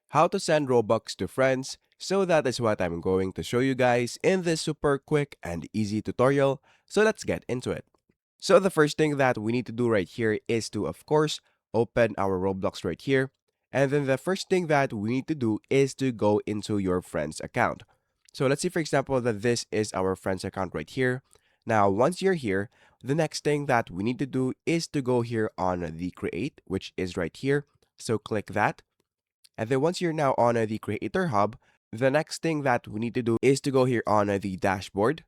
how to send Robux to friends. So that is what I'm going to show you guys in this super quick and easy tutorial. So let's get into it. So the first thing that we need to do right here is to, of course, open our Roblox right here. And then the first thing that we need to do is to go into your friend's account. So let's say, for example, that this is our friend's account right here. Now, once you're here, the next thing that we need to do is to go here on the create, which is right here. So click that. And then once you're now on the Creator Hub, the next thing that we need to do is to go here on the dashboard.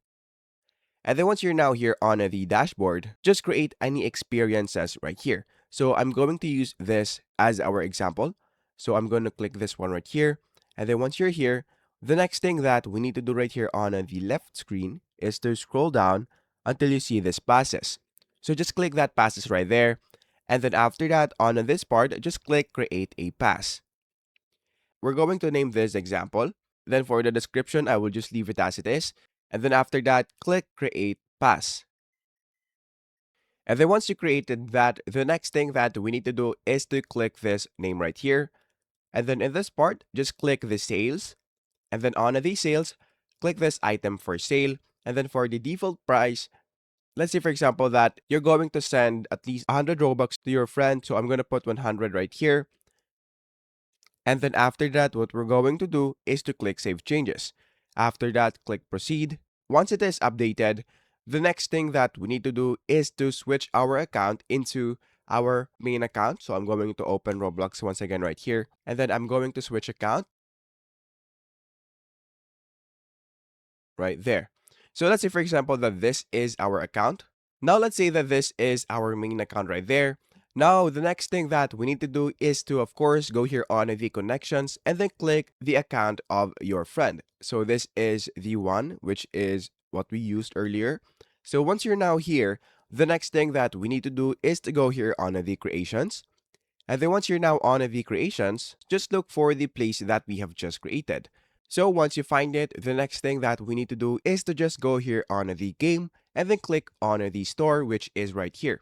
And then once you're now here on the dashboard, just create any experiences right here. So I'm going to use this as our example. So I'm going to click this one right here. And then once you're here, the next thing that we need to do right here on the left screen is to scroll down until you see this passes. So just click that passes right there. And then after that, on this part, just click create a pass. We're going to name this example. Then for the description, I will just leave it as it is. And then after that, click create pass. And then once you created that, the next thing that we need to do is to click this name right here. And then in this part, just click the sales. And then on the sales, click this item for sale. And then for the default price, let's say for example that you're going to send at least 100 Robux to your friend. So I'm going to put 100 right here. And then after that, what we're going to do is to click Save Changes. After that, click Proceed. Once it is updated, the next thing that we need to do is to switch our account into our main account. So I'm going to open Roblox once again right here. And then I'm going to switch account right there. So let's say, for example, that this is our account. Now let's say that this is our main account right there. Now, the next thing that we need to do is to, of course, go here on the connections and then click the account of your friend. So this is the one, which is what we used earlier. So once you're now here, the next thing that we need to do is to go here on the creations. And then once you're now on the creations, just look for the place that we have just created. So once you find it, the next thing that we need to do is to just go here on the game and then click on the store, which is right here.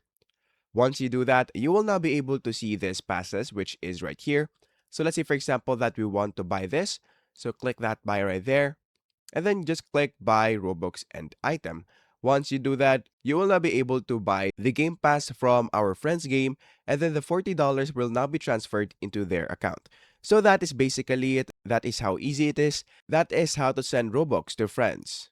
Once you do that, you will now be able to see this passes, which is right here. So let's say, for example, that we want to buy this. So click that buy right there. And then just click buy Robux and item. Once you do that, you will now be able to buy the game pass from our friend's game. And then the $40 will now be transferred into their account. So that is basically it. That is how easy it is. That is how to send Robux to friends.